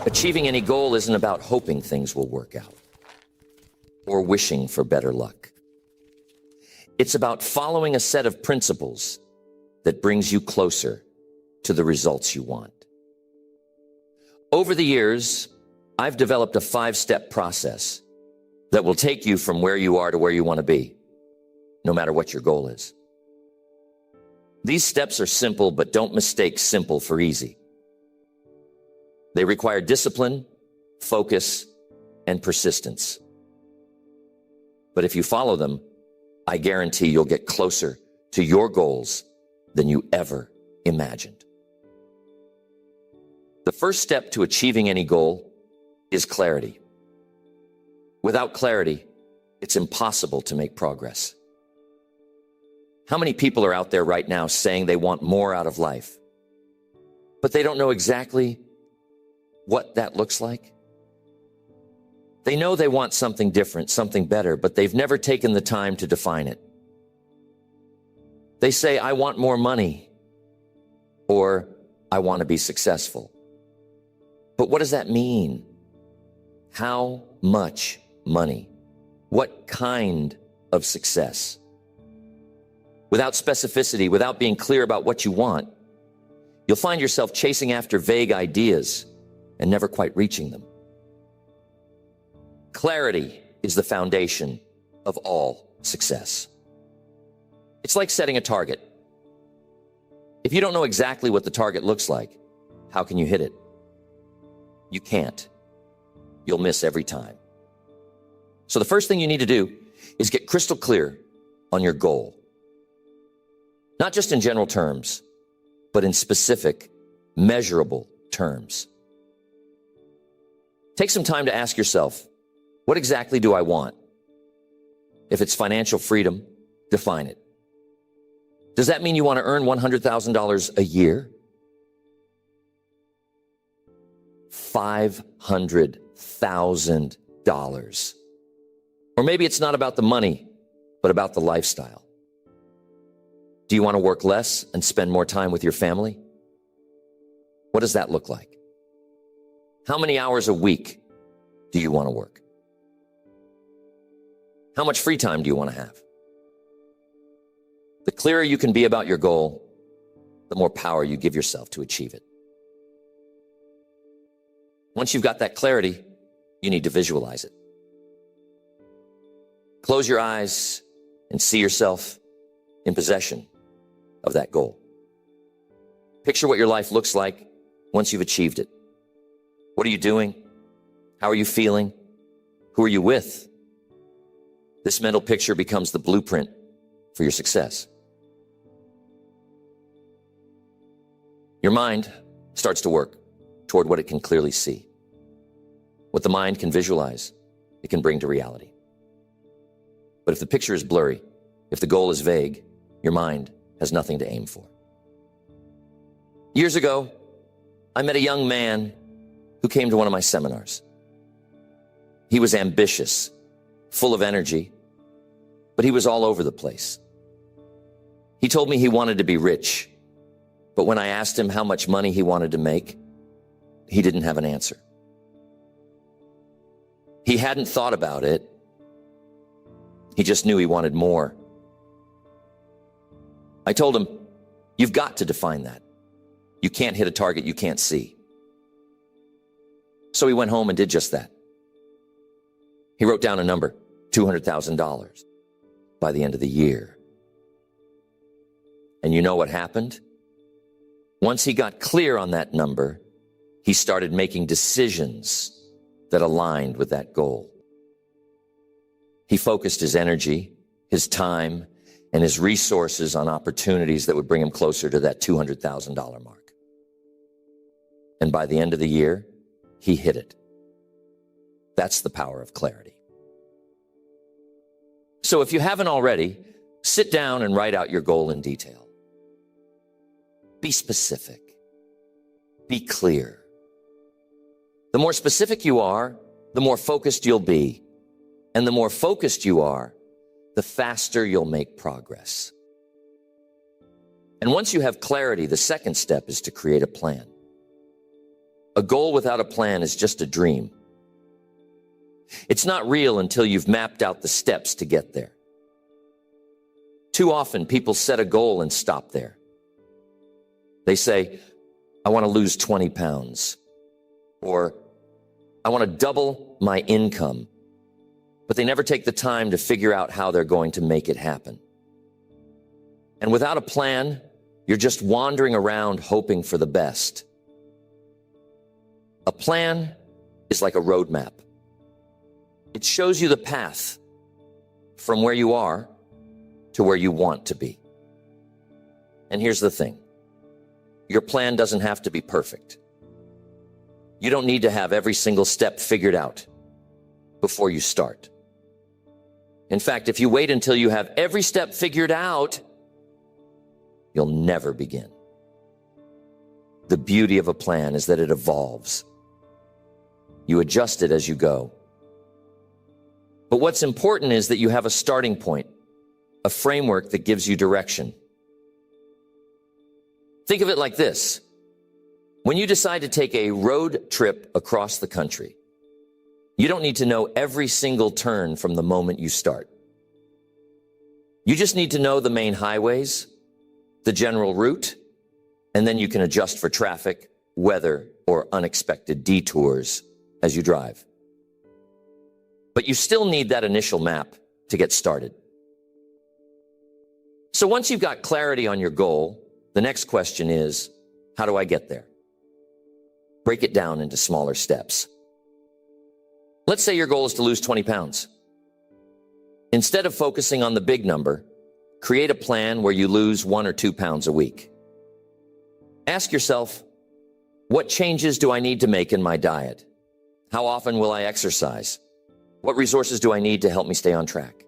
Achieving any goal isn't about hoping things will work out or wishing for better luck. It's about following a set of principles that brings you closer to the results you want. Over the years, I've developed a 5-step process that will take you from where you are to where you want to be, no matter what your goal is. These steps are simple, but don't mistake simple for easy. They require discipline, focus, and persistence. But if you follow them, I guarantee you'll get closer to your goals than you ever imagined. The first step to achieving any goal is clarity. Without clarity, it's impossible to make progress. How many people are out there right now saying they want more out of life, but they don't know exactly what that looks like? They know they want something different, something better, but they've never taken the time to define it. They say, I want more money, or I want to be successful. But what does that mean? How much money? What kind of success? Without specificity, without being clear about what you want, you'll find yourself chasing after vague ideas and never quite reaching them. Clarity is the foundation of all success. It's like setting a target. If you don't know exactly what the target looks like, how can you hit it? You can't. You'll miss every time. So the first thing you need to do is get crystal clear on your goal. Not just in general terms, but in specific, measurable terms. Take some time to ask yourself, what exactly do I want? If it's financial freedom, define it. Does that mean you want to earn $100,000 a year? $500,000. Or maybe it's not about the money, but about the lifestyle. Do you want to work less and spend more time with your family? What does that look like? How many hours a week do you want to work? How much free time do you want to have? The clearer you can be about your goal, the more power you give yourself to achieve it. Once you've got that clarity, you need to visualize it. Close your eyes and see yourself in possession of that goal. Picture what your life looks like once you've achieved it. What are you doing? How are you feeling? Who are you with? This mental picture becomes the blueprint for your success. Your mind starts to work toward what it can clearly see. What the mind can visualize, it can bring to reality. But if the picture is blurry, if the goal is vague, your mind has nothing to aim for. Years ago, I met a young man who came to one of my seminars. He was ambitious, full of energy, but he was all over the place. He told me he wanted to be rich, but when I asked him how much money he wanted to make, he didn't have an answer. He hadn't thought about it. He just knew he wanted more. I told him, you've got to define that. You can't hit a target you can't see. So he went home and did just that. He wrote down a number, $200,000 by the end of the year. And you know what happened? Once he got clear on that number, he started making decisions that aligned with that goal. He focused his energy, his time, and his resources on opportunities that would bring him closer to that $200,000 mark. And by the end of the year, he hit it. That's the power of clarity. So if you haven't already, sit down and write out your goal in detail. Be specific. Be clear. The more specific you are, the more focused you'll be. And the more focused you are, the faster you'll make progress. And once you have clarity, the second step is to create a plan. a goal without a plan is just a dream. It's not real until you've mapped out the steps to get there. Too often, people set a goal and stop there. They say, I want to lose 20 pounds, or I want to double my income, but they never take the time to figure out how they're going to make it happen. And without a plan, you're just wandering around hoping for the best. A plan is like a roadmap. It shows you the path from where you are to where you want to be. And here's the thing. Your plan doesn't have to be perfect. You don't need to have every single step figured out before you start. In fact, if you wait until you have every step figured out, you'll never begin. The beauty of a plan is that it evolves. You adjust it as you go. But what's important is that you have a starting point, a framework that gives you direction. Think of it like this. When you decide to take a road trip across the country, you don't need to know every single turn from the moment you start. You just need to know the main highways, the general route, and then you can adjust for traffic, weather, or unexpected detours as you drive. But you still need that initial map to get started. So once you've got clarity on your goal, the next question is, how do I get there? Break it down into smaller steps. Let's say your goal is to lose 20 pounds. Instead of focusing on the big number, create a plan where you lose 1 or 2 pounds a week. Ask yourself, what changes do I need to make in my diet? How often will I exercise? What resources do I need to help me stay on track?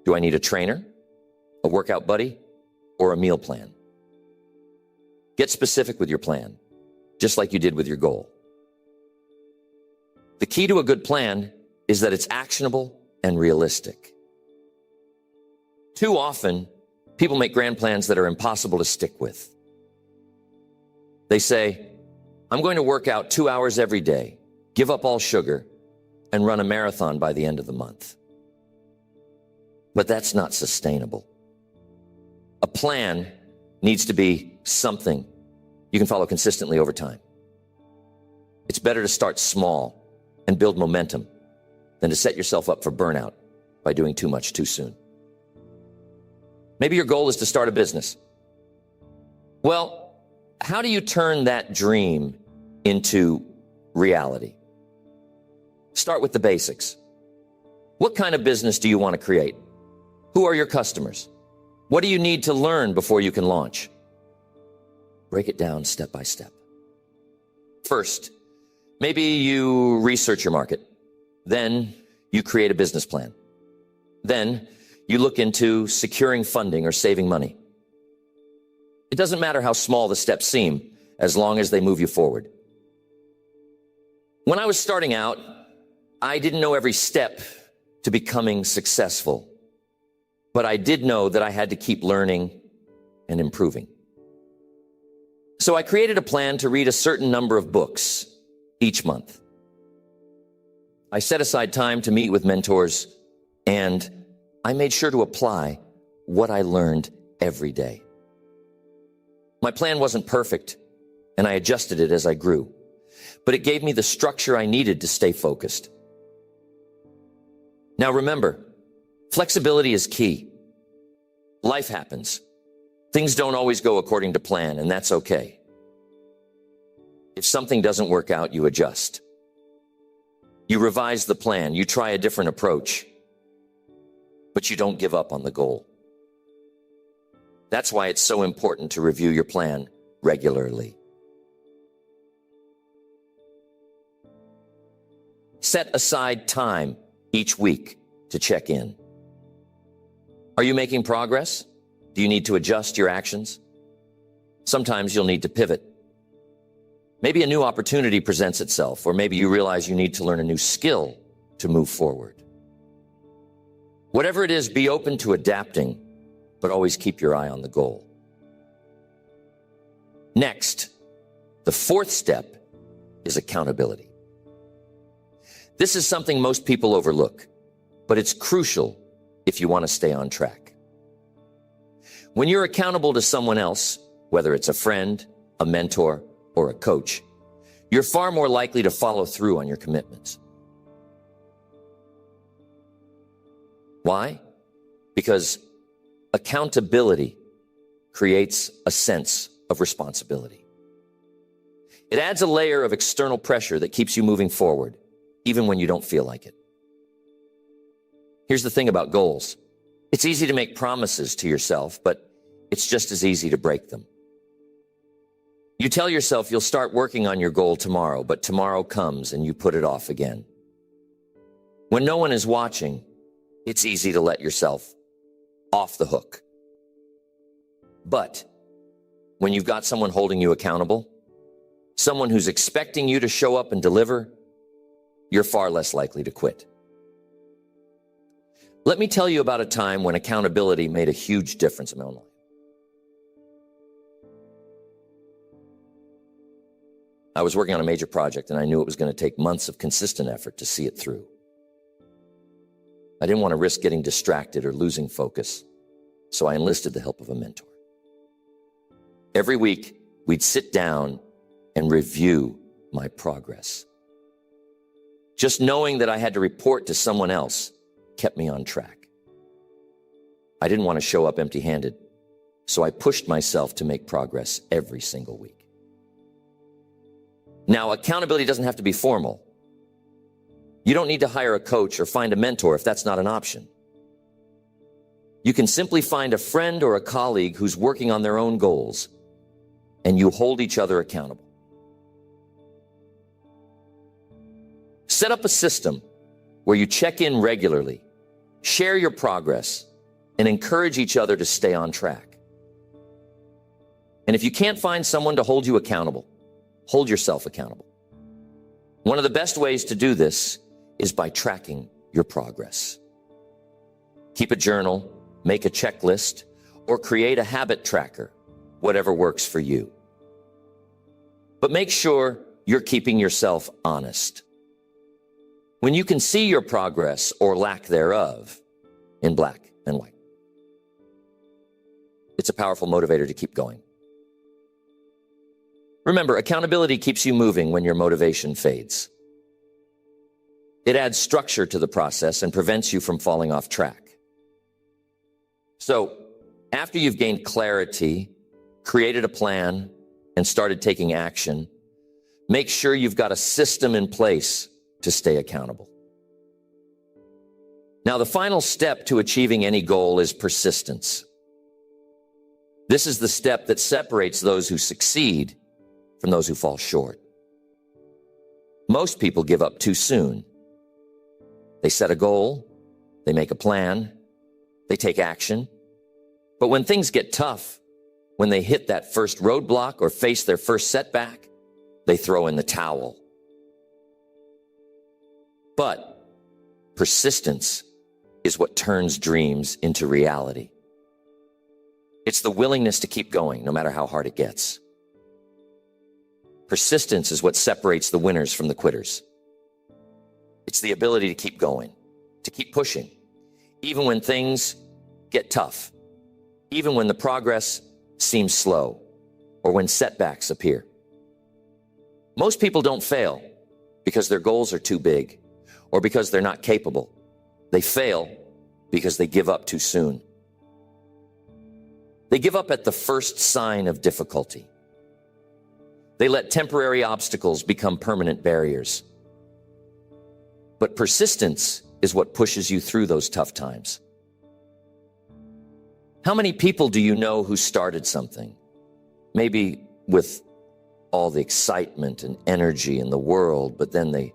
Do I need a trainer, a workout buddy, or a meal plan? Get specific with your plan, just like you did with your goal. The key to a good plan is that it's actionable and realistic. Too often, people make grand plans that are impossible to stick with. They say, I'm going to work out 2 hours every day, give up all sugar, and run a marathon by the end of the month. But that's not sustainable. A plan needs to be something you can follow consistently over time. It's better to start small and build momentum than to set yourself up for burnout by doing too much too soon. Maybe your goal is to start a business. Well, how do you turn that dream into reality? Start with the basics. What kind of business do you want to create? Who are your customers? What do you need to learn before you can launch? Break it down step by step. First, maybe you research your market. Then you create a business plan. Then you look into securing funding or saving money. It doesn't matter how small the steps seem, as long as they move you forward. When I was starting out, I didn't know every step to becoming successful, but I did know that I had to keep learning and improving. So I created a plan to read a certain number of books each month. I set aside time to meet with mentors, and I made sure to apply what I learned every day. My plan wasn't perfect, and I adjusted it as I grew, but it gave me the structure I needed to stay focused. Now remember, flexibility is key. Life happens. Things don't always go according to plan, and that's okay. If something doesn't work out, you adjust. You revise the plan, you try a different approach, but you don't give up on the goal. That's why it's so important to review your plan regularly. Set aside time each week to check in. Are you making progress? Do you need to adjust your actions? Sometimes you'll need to pivot. Maybe a new opportunity presents itself, or maybe you realize you need to learn a new skill to move forward. Whatever it is, be open to adapting, but always keep your eye on the goal. Next, the fourth step is accountability. This is something most people overlook, but it's crucial if you want to stay on track. When you're accountable to someone else, whether it's a friend, a mentor, or a coach, you're far more likely to follow through on your commitments. Why? Because accountability creates a sense of responsibility. It adds a layer of external pressure that keeps you moving forward, even when you don't feel like it. Here's the thing about goals. It's easy to make promises to yourself, but it's just as easy to break them. You tell yourself you'll start working on your goal tomorrow, but tomorrow comes and you put it off again. When no one is watching, it's easy to let yourself off the hook. But when you've got someone holding you accountable, someone who's expecting you to show up and deliver, you're far less likely to quit. Let me tell you about a time when accountability made a huge difference in my own life. I was working on a major project and I knew it was going to take months of consistent effort to see it through. I didn't want to risk getting distracted or losing focus, so I enlisted the help of a mentor. Every week, we'd sit down and review my progress. Just knowing that I had to report to someone else kept me on track. I didn't want to show up empty-handed, so I pushed myself to make progress every single week. Now, accountability doesn't have to be formal. You don't need to hire a coach or find a mentor if that's not an option. You can simply find a friend or a colleague who's working on their own goals, and you hold each other accountable. Set up a system where you check in regularly, share your progress, and encourage each other to stay on track. And if you can't find someone to hold you accountable, hold yourself accountable. One of the best ways to do this is by tracking your progress. Keep a journal, make a checklist, or create a habit tracker, whatever works for you. But make sure you're keeping yourself honest. When you can see your progress or lack thereof in black and white, it's a powerful motivator to keep going. Remember, accountability keeps you moving when your motivation fades. It adds structure to the process and prevents you from falling off track. So, after you've gained clarity, created a plan, and started taking action, make sure you've got a system in place to stay accountable. Now, the final step to achieving any goal is persistence. This is the step that separates those who succeed from those who fall short. Most people give up too soon. They set a goal, they make a plan, they take action. But when things get tough, when they hit that first roadblock or face their first setback, they throw in the towel. But persistence is what turns dreams into reality. It's the willingness to keep going, no matter how hard it gets. Persistence is what separates the winners from the quitters. It's the ability to keep going, to keep pushing, even when things get tough, even when the progress seems slow, or when setbacks appear. Most people don't fail because their goals are too big, or because they're not capable. They fail because they give up too soon. They give up at the first sign of difficulty. They let temporary obstacles become permanent barriers. But persistence is what pushes you through those tough times. How many people do you know who started something, maybe with all the excitement and energy in the world, but then they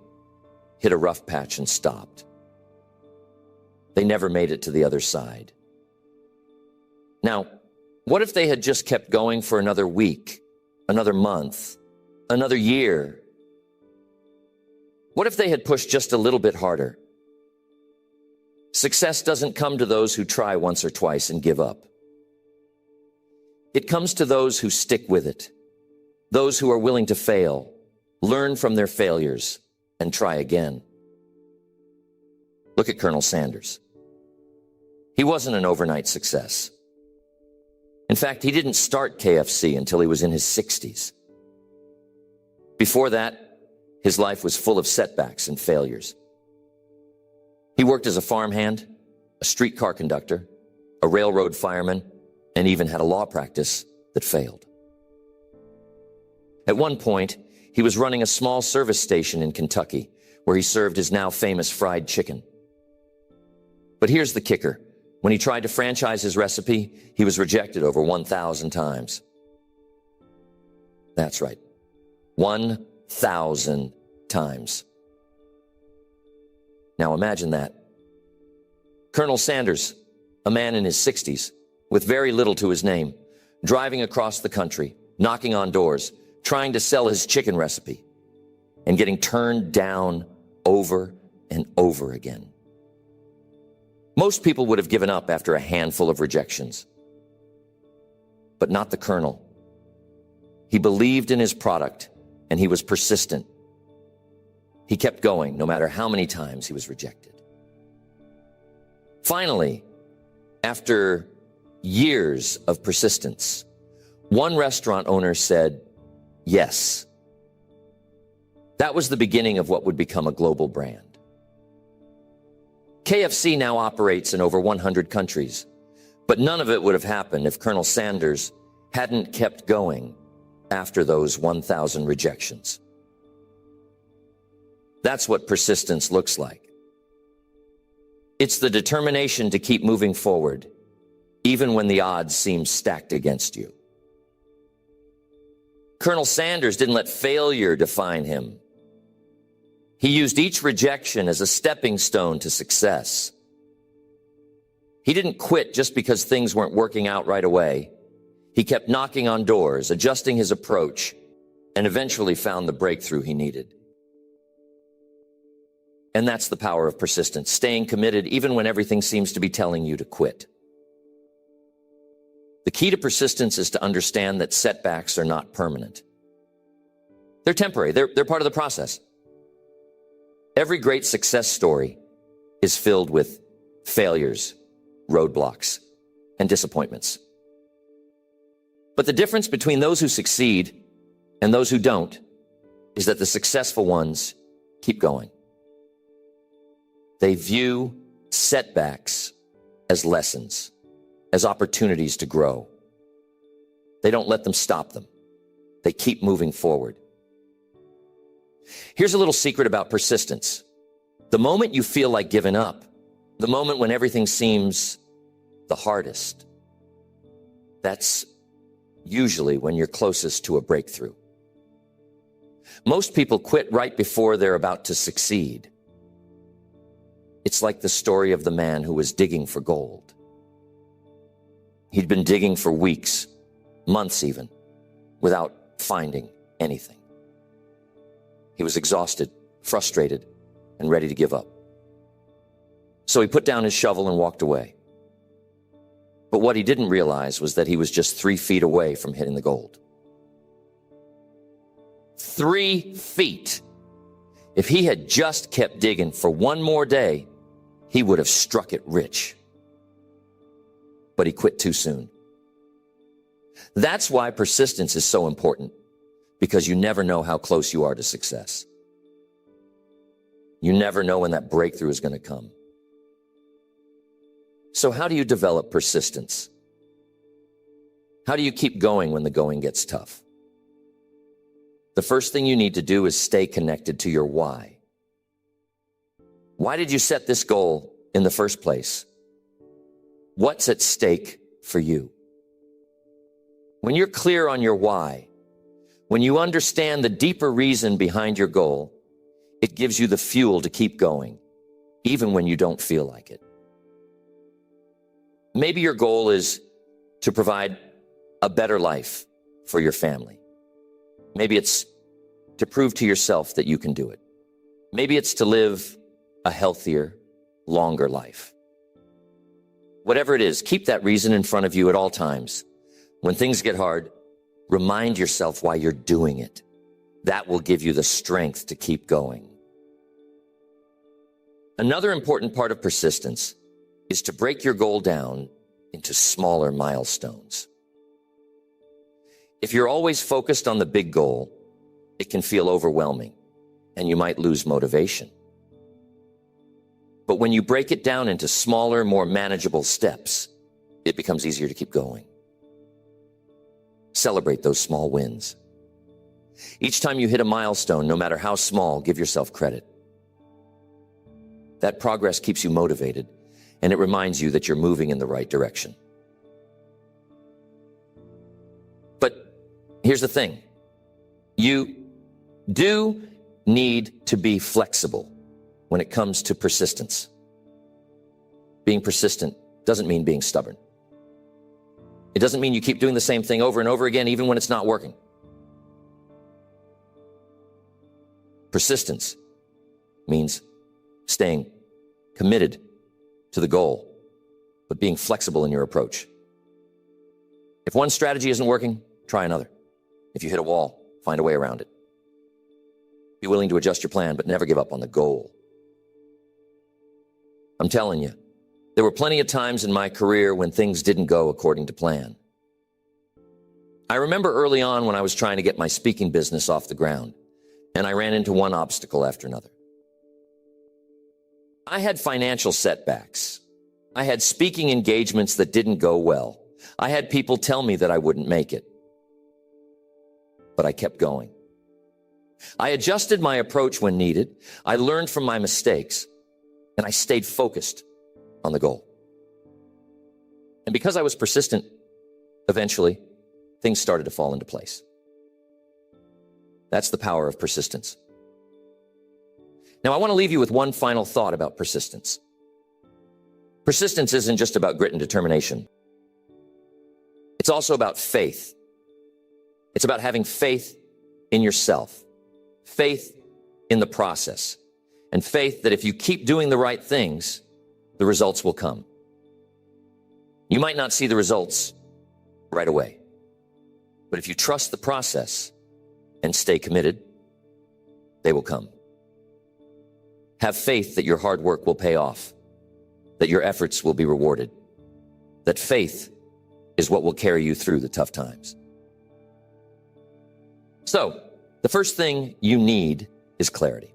hit a rough patch and stopped? They never made it to the other side. Now, what if they had just kept going for another week, another month, another year? What if they had pushed just a little bit harder? Success doesn't come to those who try once or twice and give up. It comes to those who stick with it, those who are willing to fail, learn from their failures, and try again. Look at Colonel Sanders. He wasn't an overnight success. In fact, he didn't start KFC until he was in his 60s. Before that, his life was full of setbacks and failures. He worked as a farmhand, a streetcar conductor, a railroad fireman, and even had a law practice that failed. At one point, he was running a small service station in Kentucky where he served his now famous fried chicken. But here's the kicker. When he tried to franchise his recipe, he was rejected over 1,000 times. That's right. 1,000 times. Now imagine that. Colonel Sanders, a man in his 60s, with very little to his name, driving across the country, knocking on doors, trying to sell his chicken recipe, and getting turned down over and over again. Most people would have given up after a handful of rejections. But not the Colonel. He believed in his product, and he was persistent. He kept going, no matter how many times he was rejected. Finally, after years of persistence, one restaurant owner said, yes. That was the beginning of what would become a global brand. KFC now operates in over 100 countries, but none of it would have happened if Colonel Sanders hadn't kept going after those 1,000 rejections. That's what persistence looks like. It's the determination to keep moving forward, even when the odds seem stacked against you. Colonel Sanders didn't let failure define him. He used each rejection as a stepping stone to success. He didn't quit just because things weren't working out right away. He kept knocking on doors, adjusting his approach, and eventually found the breakthrough he needed. And that's the power of persistence, staying committed even when everything seems to be telling you to quit. The key to persistence is to understand that setbacks are not permanent. They're temporary. They're part of the process. Every great success story is filled with failures, roadblocks, and disappointments. But the difference between those who succeed and those who don't is that the successful ones keep going. They view setbacks as lessons, as opportunities to grow. They don't let them stop them. They keep moving forward. Here's a little secret about persistence. The moment you feel like giving up, the moment when everything seems the hardest, that's usually when you're closest to a breakthrough. Most people quit right before they're about to succeed. It's like the story of the man who was digging for gold. He'd been digging for weeks, months even, without finding anything. He was exhausted, frustrated, and ready to give up. So he put down his shovel and walked away. But what he didn't realize was that he was just 3 feet away from hitting the gold. 3 feet. If he had just kept digging for one more day, he would have struck it rich. But he quit too soon. That's why persistence is so important, because you never know how close you are to success. You never know when that breakthrough is going to come. So how do you develop persistence? How do you keep going when the going gets tough? The first thing you need to do is stay connected to your why. Why did you set this goal in the first place? What's at stake for you? When you're clear on your why, when you understand the deeper reason behind your goal, it gives you the fuel to keep going, even when you don't feel like it. Maybe your goal is to provide a better life for your family. Maybe it's to prove to yourself that you can do it. Maybe it's to live a healthier, longer life. Whatever it is, keep that reason in front of you at all times. When things get hard, remind yourself why you're doing it. That will give you the strength to keep going. Another important part of persistence is to break your goal down into smaller milestones. If you're always focused on the big goal, it can feel overwhelming and you might lose motivation. But when you break it down into smaller, more manageable steps, it becomes easier to keep going. Celebrate those small wins. Each time you hit a milestone, no matter how small, give yourself credit. That progress keeps you motivated, and it reminds you that you're moving in the right direction. But here's the thing. You do need to be flexible when it comes to persistence. Being persistent doesn't mean being stubborn. It doesn't mean you keep doing the same thing over and over again, even when it's not working. Persistence means staying committed to the goal, but being flexible in your approach. If one strategy isn't working, try another. If you hit a wall, find a way around it. Be willing to adjust your plan, but never give up on the goal. I'm telling you, there were plenty of times in my career when things didn't go according to plan. I remember early on when I was trying to get my speaking business off the ground, and I ran into one obstacle after another. I had financial setbacks. I had speaking engagements that didn't go well. I had people tell me that I wouldn't make it. But I kept going. I adjusted my approach when needed. I learned from my mistakes, and I stayed focused on the goal. And because I was persistent, eventually, things started to fall into place. That's the power of persistence. Now, I want to leave you with one final thought about persistence. Persistence isn't just about grit and determination. It's also about faith. It's about having faith in yourself, faith in the process, and faith that if you keep doing the right things, the results will come. You might not see the results right away, but if you trust the process and stay committed, they will come. Have faith that your hard work will pay off, that your efforts will be rewarded, that faith is what will carry you through the tough times. So, the first thing you need is clarity.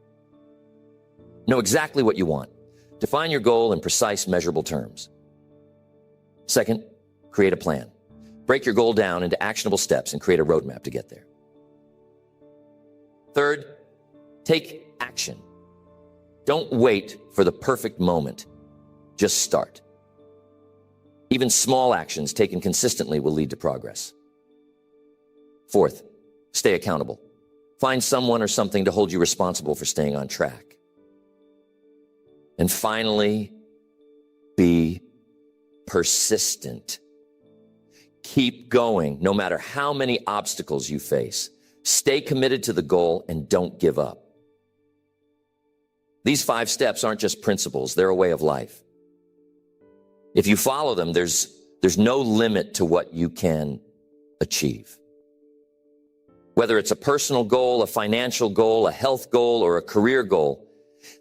Know exactly what you want. Define your goal in precise, measurable terms. Second, create a plan. Break your goal down into actionable steps and create a roadmap to get there. Third, take action. Don't wait for the perfect moment. Just start. Even small actions taken consistently will lead to progress. Fourth, stay accountable. Find someone or something to hold you responsible for staying on track. And finally, be persistent. Keep going no matter how many obstacles you face. Stay committed to the goal and don't give up. These 5 steps aren't just principles, they're a way of life. If you follow them, there's no limit to what you can achieve. Whether it's a personal goal, a financial goal, a health goal, or a career goal,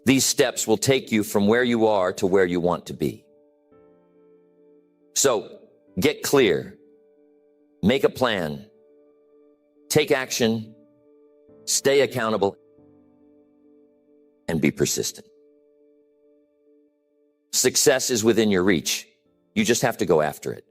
these steps will take you from where you are to where you want to be. So, get clear, make a plan, take action, stay accountable, and be persistent. Success is within your reach. You just have to go after it.